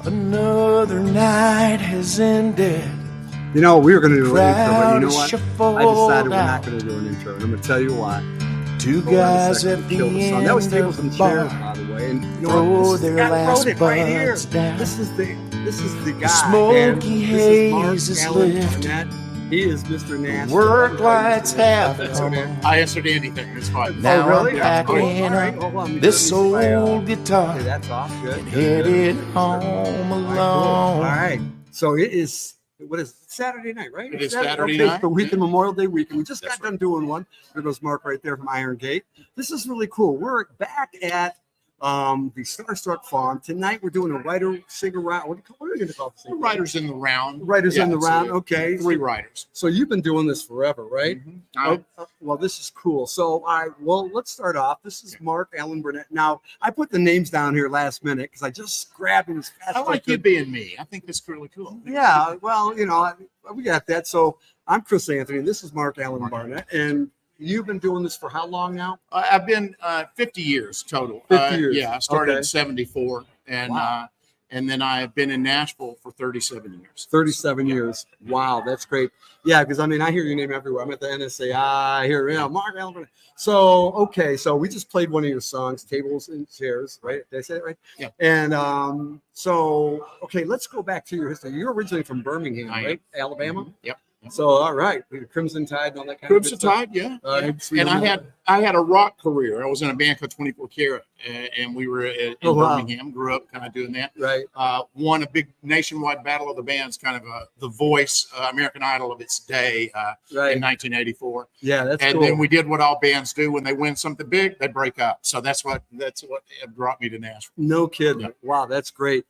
Another night has ended. You know, we were going to do an intro, but you know what? I decided we're not going to do an intro, and I'm going to tell you why. Two guys at the end that was tables of and the chairs, bar by the way. And you know throw what? their last buds down. This is the guy. The smoky haze is Marc-Allen lifted. Barnette. He is Mr. Nashville. Work lights have come I answered anything. It's fine. Now really? I'm packing up this old guitar Okay, that's off. Good. and headed home alone. All right. So it is. What is it? Saturday night, right? It is Saturday okay, night. The weekend, Memorial Day weekend. We just That's got done doing one. There goes Mark right there from Iron Gate. This is really cool. We're back at the Starstruck Farm. Tonight we're doing a writer-singer round. What are we going to call this? Writers in the round. Writers in the it's round. a- Okay. 3 writers. So you've been doing this forever, right? Mhm. Well, this is cool. So let's start off. This is Marc-Allen Barnette. Now, I put the names down here last minute because I just grabbed them as fast I as like you could. being me. I think that's really cool. Yeah, well, you know, we got that. So I'm Chris Anthony. This is Marc-Allen Barnette. And you've been doing this for how long now? I've been 50 years total. 50 years. Yeah, I started Okay. in 74, and then I've been in Nashville for 37 years. 37 years. Wow, that's great. Yeah, because I mean, I hear your name everywhere. I'm at the NSA. I hear, Marc-Allen Barnette. So, okay, so we just played one of your songs, Tables and Chairs, right? Did I say it right? Yeah. And so, okay, let's go back to your history. You're originally from Birmingham, I am. right? Alabama? Yep. So, all right, Crimson Tide and all that kind Crimson of good stuff. Tide, yeah. All right, sweet. And I had a rock career. I was in a band called 24 Karat, and we were in Birmingham. Grew up kind of doing that. Right. Won a big nationwide battle of the bands, kind of the Voice, American Idol of its day, Right. in 1984. Yeah, that's And cool. then we did what all bands do when they win something big, they break up. So that's what brought me to Nashville. No kidding. Yeah. Wow, that's great.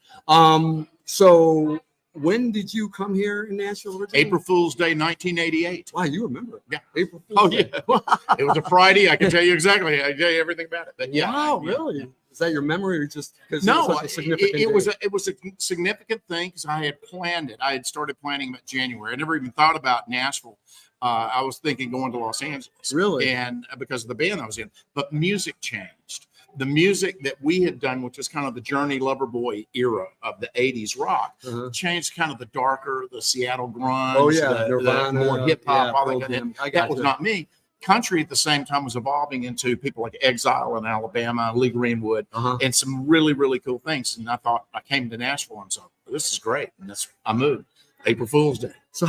So when did you come here in Nashville originally? April Fool's Day, 1988. Wow, you remember it. Yeah. April Fool's Oh Day. yeah, it was a Friday. I can tell you exactly. I can tell you everything about it. But yeah, Wow, yeah. really? Is that your memory or just because No, it was such a significant it was day? a significant thing because I had planned it. I had started planning about January. I never even thought about Nashville. I was thinking going to Los Angeles. Really? And because of the band I was in, but music changed. The music that we had done, which was kind of the Journey Loverboy era of the 80s rock, Uh-huh. changed kind of the darker, the Seattle grunge, Oh, yeah, the Nirvana, more hip hop, yeah, all Pearl that. Jam. I That was gotcha. not me. Country at the same time was evolving into people like Exile in Alabama, Lee Greenwood, Uh-huh. and some really, really cool things. And I thought I came to Nashville and so this is great. And I moved April Fool's Day. So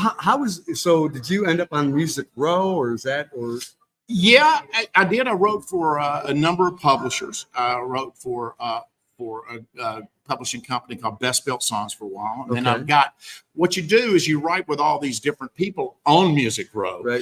so did you end up on Music Row or is that or Yeah, I did. I wrote for a number of publishers. I wrote for a publishing company called Best Built Songs for a while. And then Okay. I've got what you do is you write with all these different people on Music Row. right.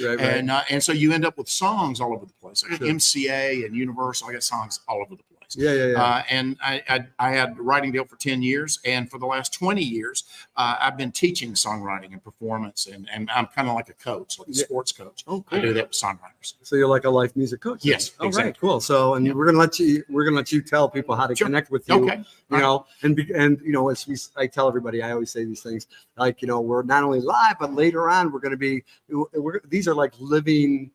And so you end up with songs all over the place. I got Sure. MCA and Universal. I got songs all over the place. Yeah. And I had a writing deal for 10 years. And for the last 20 years, I've been teaching songwriting and performance. And I'm kind of like a coach, like a Yeah. sports coach. Oh, I do cool. that with songwriters. So you're like a life music coach. then? Yes, All exactly. right, cool. So Yeah. we're gonna let you tell people how to Sure. connect with you. Okay. You know, and you know, I tell everybody, I always say these things like, you know, we're not only live, but later on we're going to be. These are like living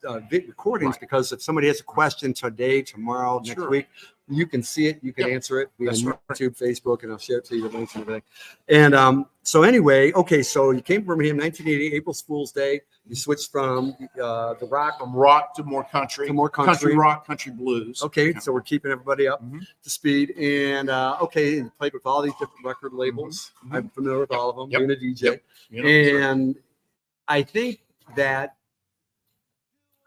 recordings Right. because if somebody has a question today, tomorrow, next Sure. week, you can see it, you can Yep. answer it via That's right. YouTube, Facebook, and I'll share it to you the links and everything. And so anyway, okay, so you came to Birmingham, 1980, April Fool's Day. You switched from the rock From rock to more country. to more country. rock, country blues. Okay, so we're keeping everybody up Mhm. to speed. And okay, you played with all these different record labels. Mhm. I'm familiar with all of them. Yep. Being a DJ. Yep. You know, And I think that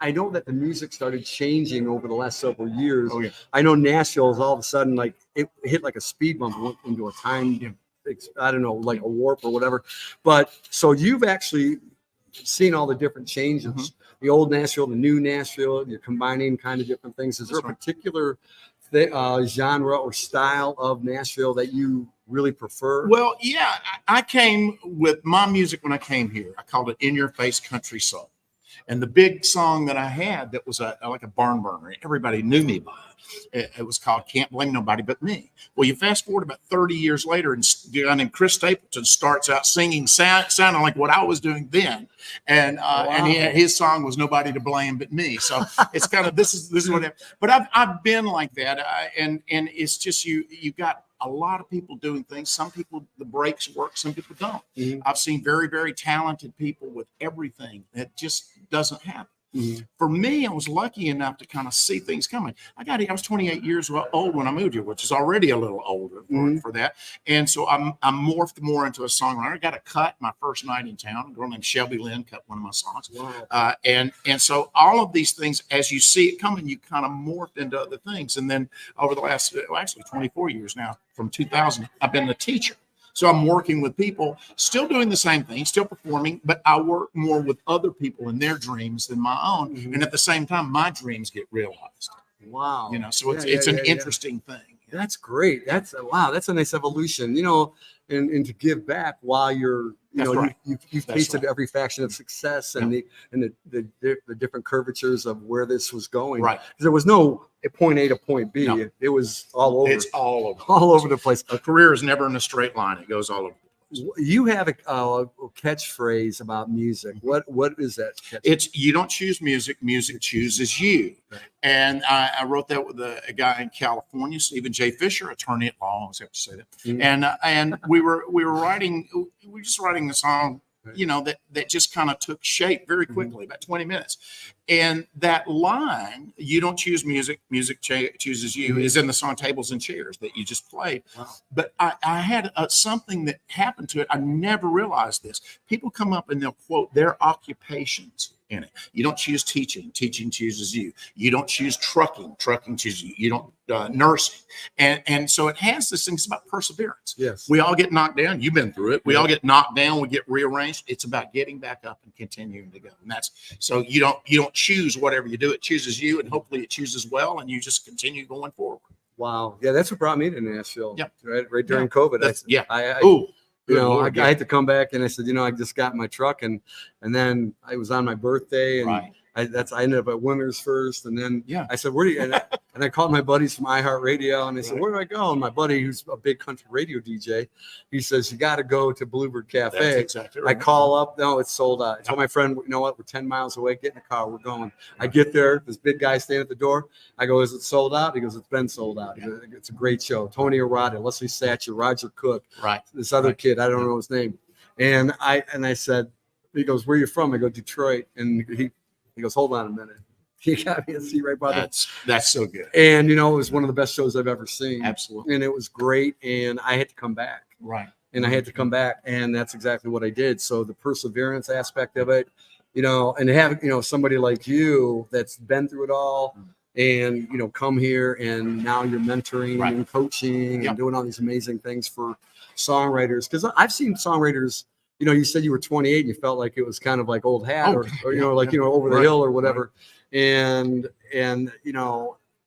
I know that the music started changing over the last several years. Oh yeah. I know Nashville is all of a sudden like it hit like a speed bump, went into a time, Yeah. I don't know, like a warp or whatever. But so you've actually seen all the different changes, Mhm. the old Nashville, the new Nashville. You're combining kind of different things. Is there a That's right. particular genre or style of Nashville that you really prefer? Well, yeah, I came with my music when I came here. I called it In Your Face Country Soul. And the big song that I had that was like a barn burner, everybody knew me by it. It was called Can't Blame Nobody But Me. Well, you fast forward about 30 years later, and Chris Stapleton starts out singing, sounding like what I was doing then. And his song was Nobody to Blame But Me. So it's kind of this is what. But I've been like that, and it's just you got a lot of people doing things. Some people, the breaks work, some people don't. Mhm. I've seen very, very talented people with everything that just doesn't happen. Mhm. For me, I was lucky enough to kind of see things coming. I was 28 years old when I moved here, which is already a little older for that. And so I'm morphed more into a songwriter. I got a cut my first night in town. A girl named Shelby Lynn cut one of my songs. Wow. And so all of these things, as you see it coming, you kind of morphed into other things. And then over the last, actually 24 years now, from 2000, I've been a teacher. So I'm working with people, still doing the same thing, still performing, but I work more with other people and their dreams than my own. Mhm. And at the same time, my dreams get realized. Wow. So it's an interesting thing. That's great. That's a nice evolution, and to give back while you're, you've tasted every faction of success and the different curvatures of where this was going. Right. There was no point A to point B. No. It was all over. It's all over the place. A career is never in a straight line. It goes all over. You have a catchphrase about music. What is that? It's you don't choose music, music chooses you. Right. And I wrote that with a guy in California, Stephen J. Fisher, attorney at law. I always have to say that. Mm-hmm. And we were just writing a song, that just kind of took shape very quickly, about 20 minutes. And that line, you don't choose music, music chooses you, is in the song Tables and Chairs that you just played. Wow. But I had something that happened to it. I never realized this. People come up and they'll quote their occupations in it. You don't choose teaching, teaching chooses you. You don't choose trucking, trucking chooses you. You don't nursing. And so it has this thing, it's about perseverance. Yes. We all get knocked down. You've been through it. We all get knocked down. We get rearranged. It's about getting back up and continuing to go. And that's, so you don't choose whatever you do. It chooses you, and hopefully it chooses well, and you just continue going forward. Wow. Yeah, that's what brought me to Nashville. Yep. Right during COVID. I had to come back, and I said, I just got my truck, and then I was on my birthday, and Right. I ended up at Winners first, and then I said, "Where do you?" And I called my buddies from iHeartRadio, and I said, "Where do I go?" And my buddy, who's a big country radio DJ, he says, "You got to go to Bluebird Cafe." That's exactly right. I call up, no, it's sold out. I tell my friend, "You know what? We're 10 miles away. Get in the car. We're going." I get there. This big guy standing at the door. I go, "Is it sold out?" He goes, "It's been sold out." He goes, "It's a great show. Tony Arata, Leslie Satcher, Roger Cook, Right. this other kid. I don't know his name." And I said, he goes, "Where are you from?" I go, "Detroit." And he goes, "Hold on a minute." He got me a seat right by that's so good. And it was one of the best shows I've ever seen. Absolutely. And it was great. And I had to come back. Right. And I had to come back. And that's exactly what I did. So the perseverance aspect of it, and to have, somebody like you that's been through it all and, come here and now you're mentoring and coaching and doing all these amazing things for songwriters. Because I've seen songwriters, you said you were 28 and you felt like it was kind of like old hat or over the hill or whatever. Right. And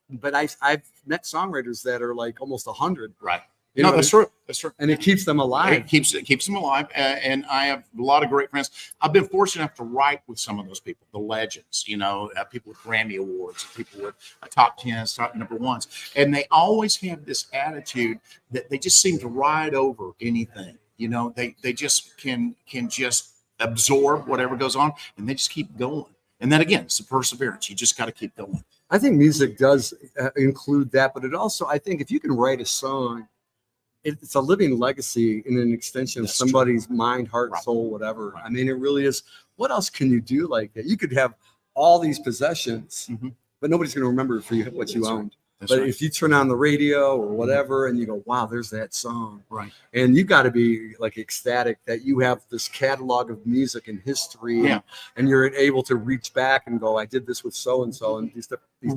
but I've met songwriters that are like almost 100. Right. That's true. That's true. And it keeps them alive. It keeps them alive. And I have a lot of great friends. I've been fortunate enough to write with some of those people, the legends, people with Grammy Awards, people with top 10s, top number ones. And they always have this attitude that they just seem to ride over anything. They just can just absorb whatever goes on, and they just keep going. And then again, it's the perseverance. You just got to keep going. I think music does include that, but it also, I think if you can write a song, it's a living legacy and an extension of somebody's mind, heart, soul, whatever. Right. I mean, it really is. What else can you do like that? You could have all these possessions, but nobody's going to remember for you what you owned. But if you turn on the radio or whatever and you go, wow, there's that song. Right. And you got to be like ecstatic that you have this catalog of music and history and you're able to reach back and go, I did this with so-and-so. And these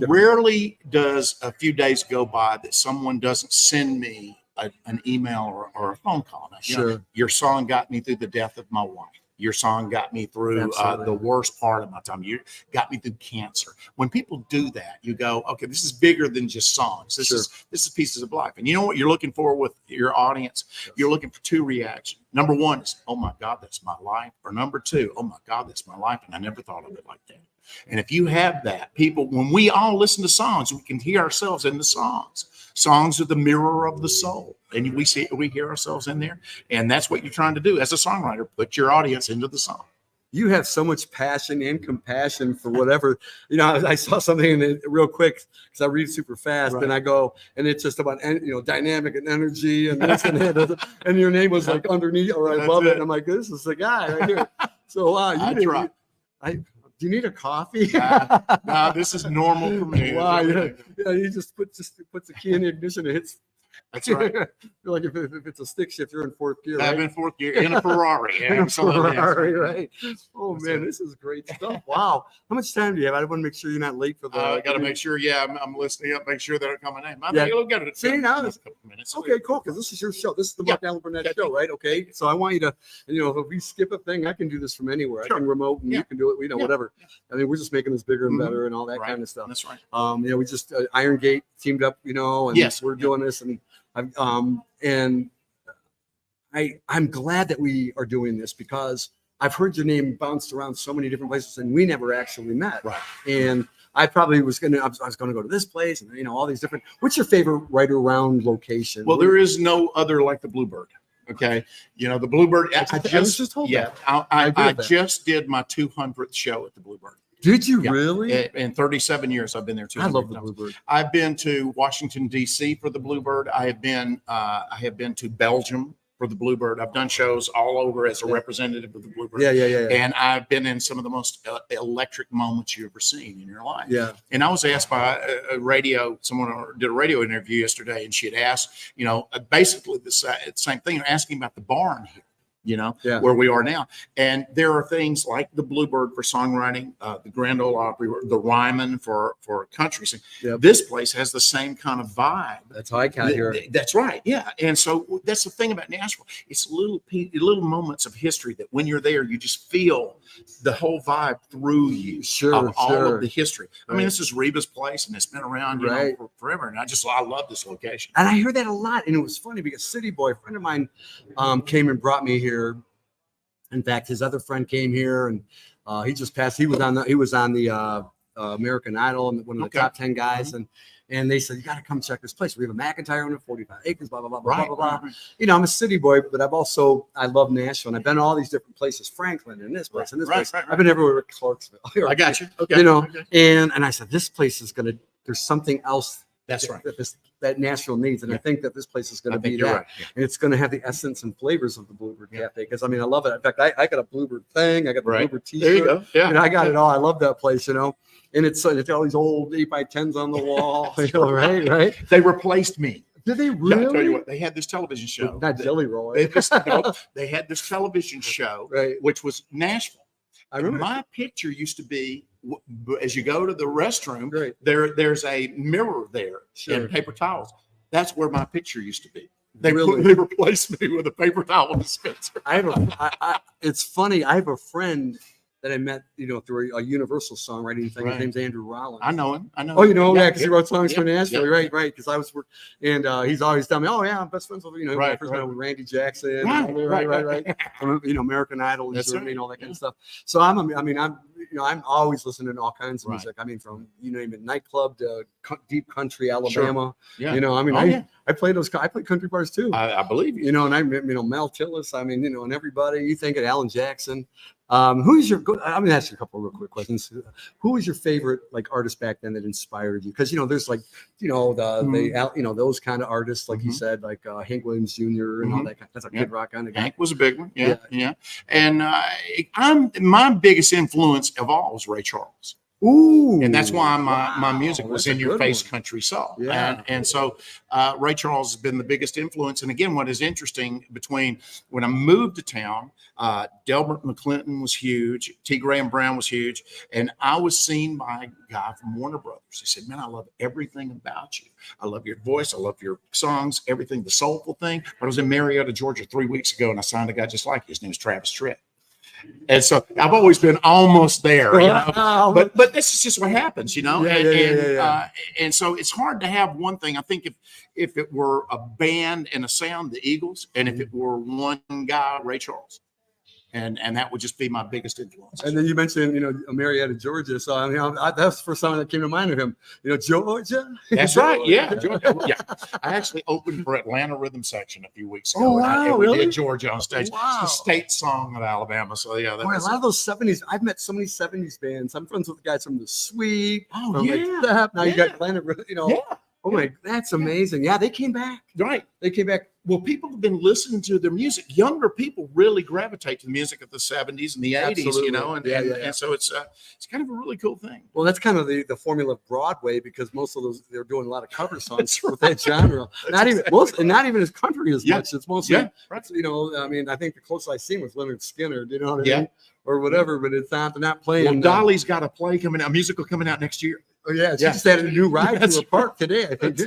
rarely does a few days go by that someone doesn't send me an email or a phone call. Now, your song got me through the death of my wife. Your song got me through the worst part of my time. You got me through cancer. When people do that, you go, okay, this is bigger than just songs. This is pieces of life. And you know what you're looking for with your audience? You're looking for two reactions. Number one is, oh my God, that's my life. Or number two, oh my God, that's my life. And I never thought of it like that. And if you have that, people, when we all listen to songs, we can hear ourselves in the songs. Songs are the mirror of the soul, and we hear ourselves in there, and that's what you're trying to do as a songwriter. Put your audience into the song. you have so much passion and compassion for whatever, I saw something in it real quick because I read super fast and I go, and it's just about, dynamic and energy and this and that. And your name was like underneath or above it. And I'm like, this is the guy right here. So, do you need a coffee? No, this is normal for me. Wow, yeah, you just puts the key in the ignition and hits. That's right. Like if it's a stick shift, you're in fourth gear. Right? I'm in fourth gear in a Ferrari. Absolutely. Ferrari, right. Oh man, this is great stuff. Wow. How much time do you have? I want to make sure you're not late for the. I got to make sure. Yeah, I'm listening up. Make sure that I call my name. We'll get it. See now, a couple minutes. Okay, cool. Because this is your show. This is the Marc-Allen Barnette show, right? Okay. So I want you to, if we skip a thing, I can do this from anywhere. Sure. I can remote, and you can do it. Whatever. Yeah. I mean, we're just making this bigger and better, and all that kind of stuff. That's right. We just Iron Gate teamed up, and we're doing this, and I'm glad that we are doing this because I've heard your name bounced around so many different places and we never actually met. Right. And I probably I was going to go to this place and all these different. What's your favorite right around location? Well, there is no other like the Bluebird. Okay, the Bluebird. I was just told that. I just did my 200th show at the Bluebird. Did you really? In 37 years, I've been there. I love the Bluebird. I've been to Washington D.C. for the Bluebird. I have been to Belgium for the Bluebird. I've done shows all over as a representative of the Bluebird. Yeah. And I've been in some of the most electric moments you've ever seen in your life. Yeah. And I was asked by someone did a radio interview yesterday, and she had asked, basically the same thing, asking about the barn here. Where we are now. And there are things like the Bluebird for songwriting, the Grand Ole Opry, the Ryman for country singing. Yep. This place has the same kind of vibe. That's how I got here. That's right. Yeah. And so that's the thing about Nashville. It's little moments of history that when you're there, you just feel the whole vibe through you. Sure. All of the history. Right. I mean, this is Reba's place and it's been around for forever. And I love this location. And I hear that a lot. And it was funny because City Boy, a friend of mine, came and brought me here. In fact, his other friend came here and he just passed. He was on the American Idol and one of the top 10 guys. Mm-hmm. And they said, you got to come check this place. We have a McIntyre on 45 acres, blah, blah, blah, blah, blah, blah. Right. I'm a city boy, but I love Nashville. And I've been to all these different places, Franklin and this place and this place. Right. I've been everywhere at Clarksville. I got you. Okay. And I said, this place is there's something else. That's right. That Nashville needs. And I think that this place is going to be that. Right. Yeah. And it's going to have the essence and flavors of the Bluebird Cafe. Because I love it. In fact, I got a Bluebird thing. I got the Bluebird t-shirt. There you go. Yeah. And I got it all. I love that place, And it's all these old 8x10s on the wall. Right. They replaced me. Did they really? Yeah, I'll tell you what, they had this television show. Not Jelly Roll. They had this television show, which was Nashville. I remember my picture used to be, as you go to the restroom, there's a mirror there and paper towels. That's where my picture used to be. They replaced me with a paper towel dispenser. It's funny. I have a friend that I met, through a Universal songwriting thing. His name's Andrew Rollins. I know him. Oh, you know him? Yeah, because he wrote songs for Nashville. Right. Because I was working, and he's always telling me, "Oh yeah, I'm best friends with my first met with Randy Jackson." Right. American Idol, and all that kind of stuff. So I'm always listening to all kinds of music. From you name it, nightclub to deep country, Alabama. Sure. Yeah. I play I play country bars too. I believe you. And I Mel Tillis. And everybody. You think of Alan Jackson. Who's your? I'm gonna ask you a couple of real quick questions. Who was your favorite artist back then that inspired you? Because there's those kind of artists like you said, like Hank Williams Jr. and all that. That's a Kid Rock kind of guy. Hank was a big one. Yeah. And my biggest influence of all was Ray Charles. Ooh, and that's why my music was in your face country soul. Yeah. And so Ray Charles has been the biggest influence. And again, what is interesting between when I moved to town, Delbert McClinton was huge. T. Graham Brown was huge. And I was seen by a guy from Warner Brothers. He said, man, I love everything about you. I love your voice. I love your songs, everything, the soulful thing. But I was in Marietta, Georgia 3 weeks ago, and I signed a guy just like you. His name is Travis Tritt. And so I've always been almost there, but this is just what happens, And so it's hard to have one thing. I think if it were a band and a sound, the Eagles, and if it were one guy, Ray Charles. and that would just be my biggest influence. And then you mentioned, Marietta, Georgia. So I mean, that's the first song that came to mind of him. Georgia. That's right. Yeah, Georgia. Yeah. I actually opened for Atlanta Rhythm Section a few weeks ago. Oh, wow, and we really? did Georgia on stage. Wow. It's the state song of Alabama. So yeah, Boy, a lot of those 70s. I've met so many 70s bands. I'm friends with the guys from The Sweet. Oh, from yeah. Step. Now you Yeah. got Planet. Yeah. Oh my, that's amazing. Yeah, they came back. Right. They came back. Well, people have been listening to their music. Younger people really gravitate to the music of the 70s and the 80s, Absolutely. and so it's kind of a really cool thing. Well, that's kind of the formula of Broadway, because most of those, they're doing a lot of cover songs That's with that genre. Not even as country as Yeah. much. It's mostly, Yeah, right. I mean, I think the closest I seen was Leonard Skinner. Do you know what I Yeah. mean? Or whatever, but it's not. They're not playing. Well, Dolly's got a musical coming out next year. Oh yeah, she Yeah. just added a new ride That's to the park today. I think.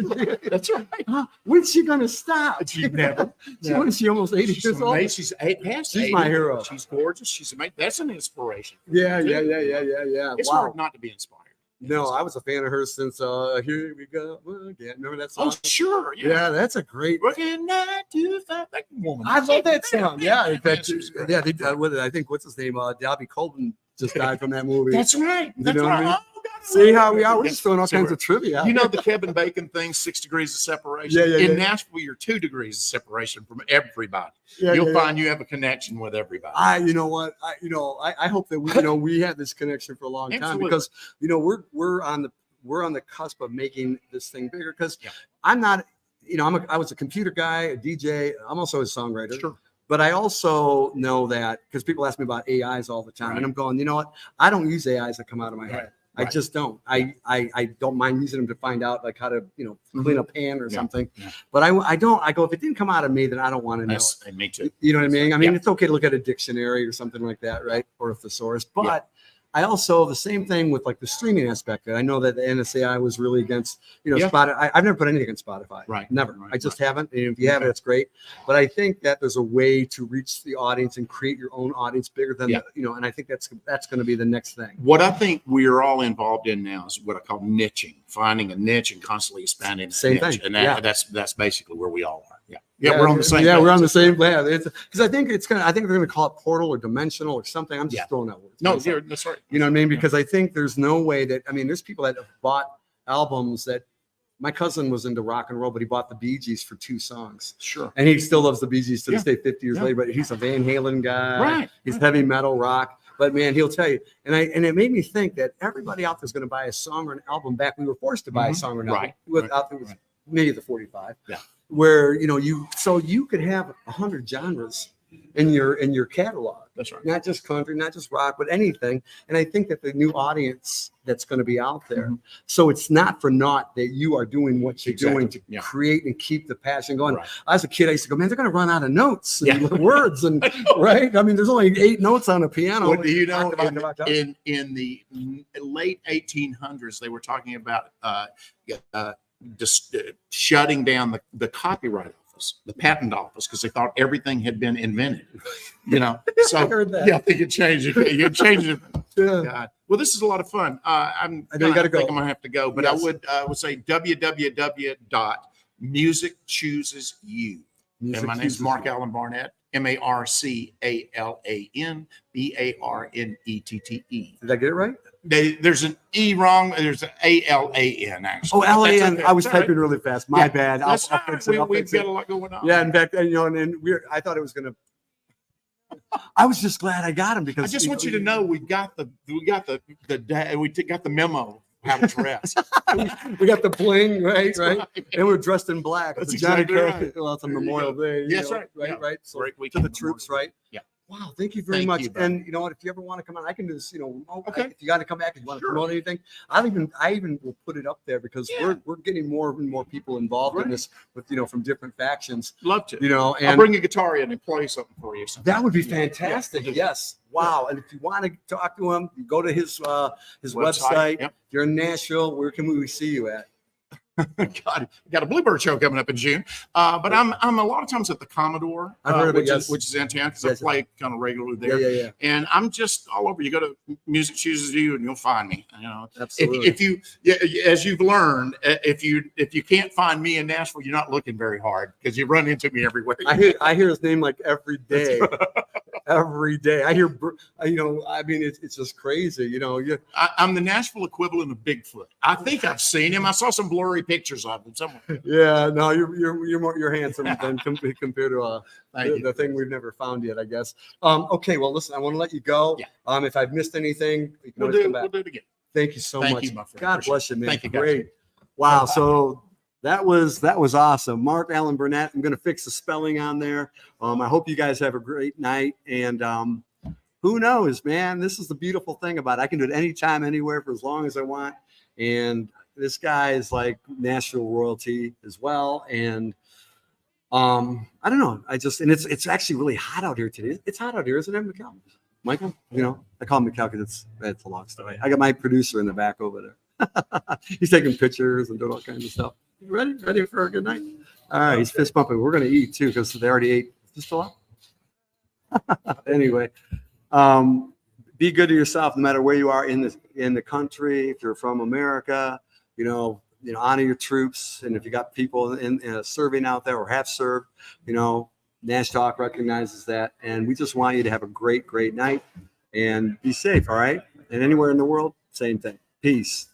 That's right. Huh? When's she gonna stop? She never. When is she almost 80 She's years old? amazing. She's past She's 80. my hero. She's gorgeous. She's amazing. That's an inspiration. Yeah. It's Wow. hard not to be inspired. No, I was a fan of hers since Here We Go Again. Remember that song? Oh, sure. Yeah, that's a great. Working 9 to 5. That woman. I love that song. Yeah, in fact, she's great. yeah. I think what's his name? Dobby Colton just died from that movie. That's right. You That's know what I right. mean? Oh, God, See how we are? We're Yeah. just throwing all So kinds we're- of trivia out. You know the Kevin Bacon thing, 6 degrees of separation. Yeah. In Nashville, you're 2 degrees of separation from everybody. Yeah, You'll yeah. find you have a connection with everybody. You know what? I hope that we, we had this connection for a long time, Absolutely. because we're on the cusp of making this thing bigger. Because Yeah. I'm not, I was a computer guy, a DJ. I'm also a songwriter. Sure. But I also know that, because people ask me about AIs all the time, Right. and I'm going, you know what? I don't use AIs that come out of my head. Right. I Right. just don't. I don't mind using them to find out like how to clean a pan or Yeah. something. Yeah. But I don't. I go, if it didn't come out of me, then I don't want to know. That's, and me too. You know what I mean? I mean, Yeah. it's okay to look at a dictionary or something like that, right? Or a thesaurus. But Yeah. I also, the same thing with like the streaming aspect. I know that the NSAI was really against, Yeah. Spotify. I've never put anything on Spotify. Right. Never. Right. I just haven't. And if you have it, it's great. But I think that there's a way to reach the audience and create your own audience bigger than, Yeah. and I think that's going to be the next thing. What I think we are all involved in now is what I call niching, finding a niche and constantly expanding. the Same niche. thing. And Yeah. that's basically where we all are. Yeah. We're on the same. Yeah, page. we're on the same path. Because I think they're going to call it portal or dimensional or something. I'm just Yeah. throwing out words. No, that's right. You know what I mean? Because I think there's no way that, there's people that have bought albums that, my cousin was into rock and roll, but he bought the Bee Gees for 2 songs. Sure. And he still loves the Bee Gees to this Yeah. day, 50 years Yeah. later, but he's a Van Halen guy. Right. He's heavy metal rock. But man, he'll tell you. And it made me think that everybody out there is going to buy a song or an album back. We were forced to buy a Mhm. song or an Right. album without Right. maybe the 45. Yeah. Where, you could have 100 genres in your catalog. That's right. Not just country, not just rock, but anything. And I think that the new audience that's going to be out there. Mhm. So it's not for naught that you are doing what you're Exactly. doing to Yeah. create and keep the passion going. Right. As a kid, I used to go, man, they're going to run out of notes and Yeah. words and right. I mean, there's only 8 notes on a piano. Well, do you know, In in the late 1800s, they were talking about just shutting down the copyright office, the patent office, because they thought everything had been invented. So I heard that. yeah, I think it changed. You changed it. Yeah. God. Well, this is a lot of fun. I know you gotta go. think I'm gonna have to go, but Yes. I would say www.musicchoosesyou. And my name is Marc-Allen Barnette, MarcAllen Barnette. Did I get it right? There's an E wrong. There's an ALAN actually. Oh, But that's LAN. okay. I was It's all typing really fast. My Yeah, bad. That's I'll all right. fix it. I'll We've fix got it. a lot going on. Yeah, in fact, I thought it was gonna. I was just glad I got him because I just want you to know we got the memo how to dress. we got the bling, right? That's And we're dressed in black. That's It's a Johnny exactly Cash. right. Well, it's a Memorial Day. Yes, right. Right, Yeah. right. So Great to weekend. the troops, right? Yeah. Wow, thank you very Thank much. you, brother. And you know what? If you ever want to come on, I can do this. Remote. Okay. If you got to come back, if you want to Sure. promote anything, I even will put it up there because Yeah. we're getting more and more people involved in Great. this with from different factions. Love to. I'll I'll bring a guitar in and play something for you. that would be Yeah. fantastic. Yeah. Yes. Wow. And if you want to talk to him, you go to his website. Yep. If you're in Nashville, where can we see you at? God, got a Bluebird show coming up in June. But I'm a lot of times at the Commodore, I've heard of it, which is in town because Yes. I play kind of regularly there. Yeah. And I'm just all over. You go to Music Chooses You, and you'll find me. Absolutely. If you, as you've learned, if you can't find me in Nashville, you're not looking very hard because you run into me everywhere. I hear his name like every day. every day. I hear, I mean, it's just crazy. I'm the Nashville equivalent of Bigfoot. I think I've seen him. I saw some blurry pictures of him somewhere. Yeah, no, you're handsome than compared to Thank you. the thing we've never found yet, I guess. Okay, well, listen, I want to let you go. Yeah. If I've missed anything, you can We'll always come do back. it again. Thank you so Thank much. you, my friend. God Appreciate bless you, man. Thank you, guys. Great. Wow. So that was awesome. Marc-Allen Barnette. I'm going to fix the spelling on there. I hope you guys have a great night. And who knows, man? This is the beautiful thing about it. I can do it anytime, anywhere, for as long as I want. And this guy is like Nashville royalty as well. And I don't know. And it's actually really hot out here today. It's hot out here, isn't it, Michael? Michael? I call him Michael because it's a long story. I got my producer in the back over there. He's taking pictures and doing all kinds of stuff. You ready for a good night? All right, he's fist bumping. We're going to eat too because they already ate. Is this still up? Anyway, be good to yourself no matter where you are in the country. If you're from America, honor your troops. And if you got people in serving out there or have served, Nash Talk recognizes that. And we just want you to have a great, great night and be safe. All right. And anywhere in the world, same thing. Peace.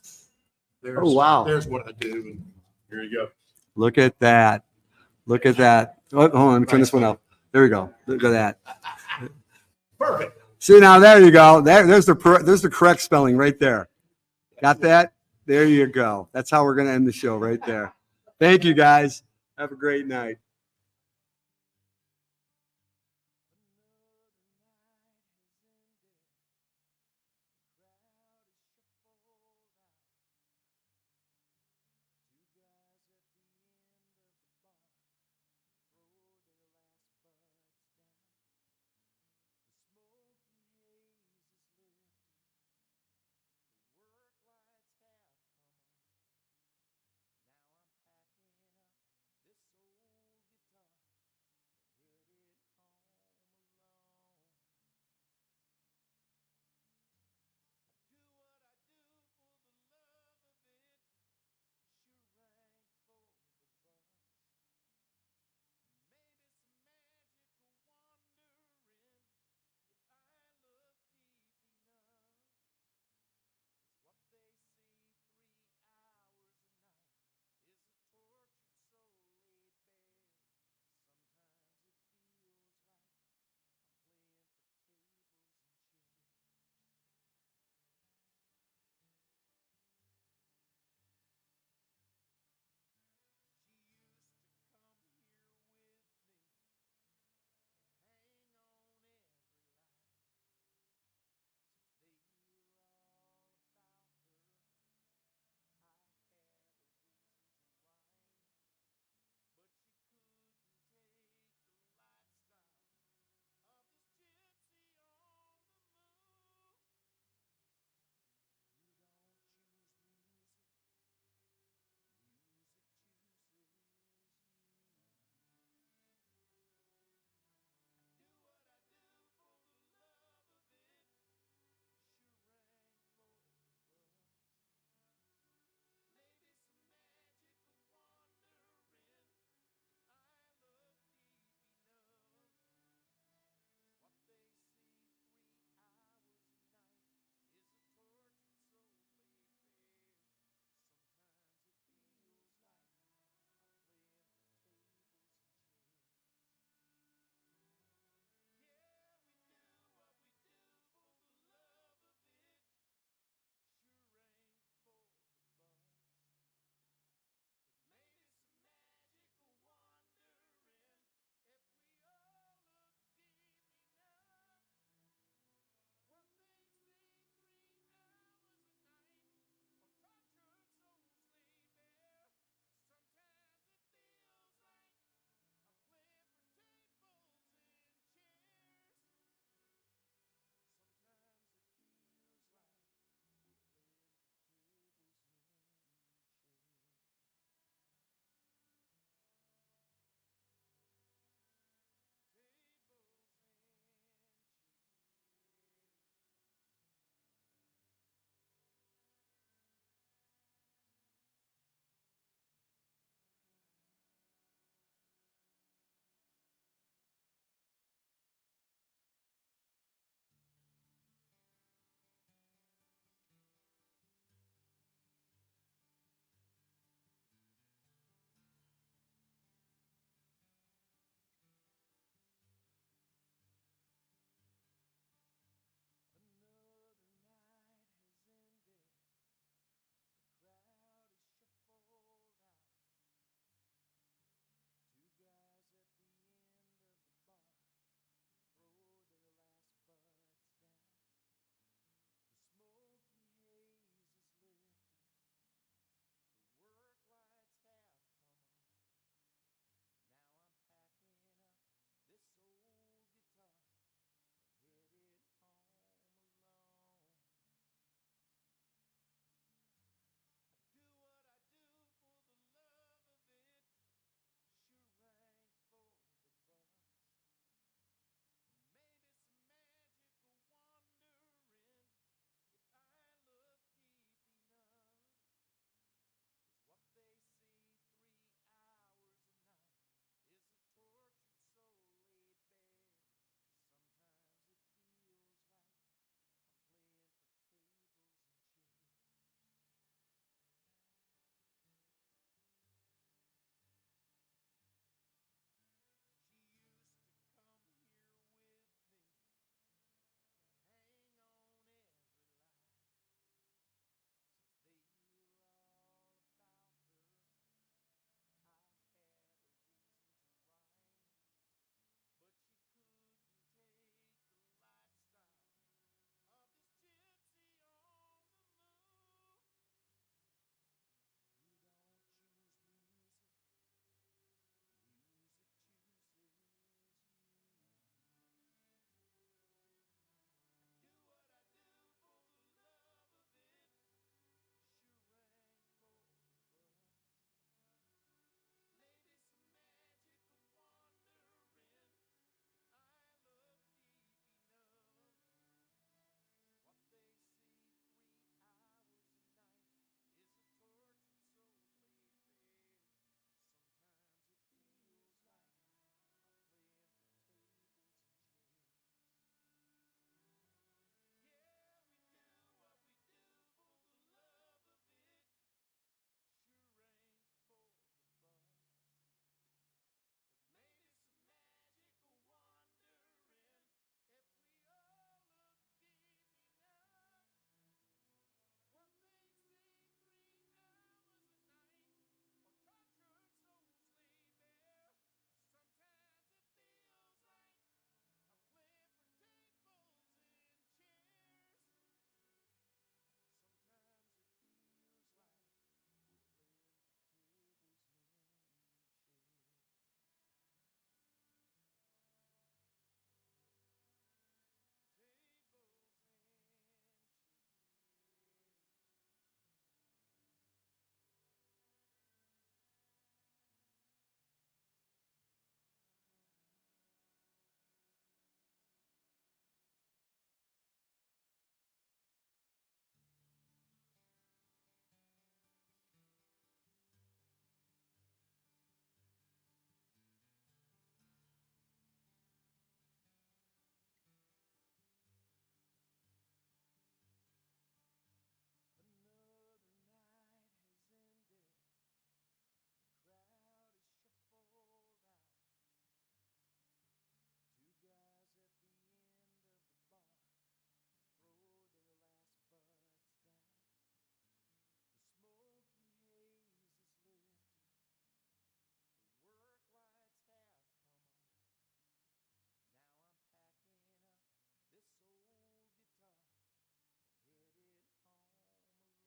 Wow. There's what I do. And here you go. Look at that. Look at that. Oh, hold on. Let me turn this one up. There we go. Look at that. Perfect. See, now there you go. There's the correct spelling right there. Got that? There you go. That's how we're going to end the show right there. Thank you, guys. Have a great night.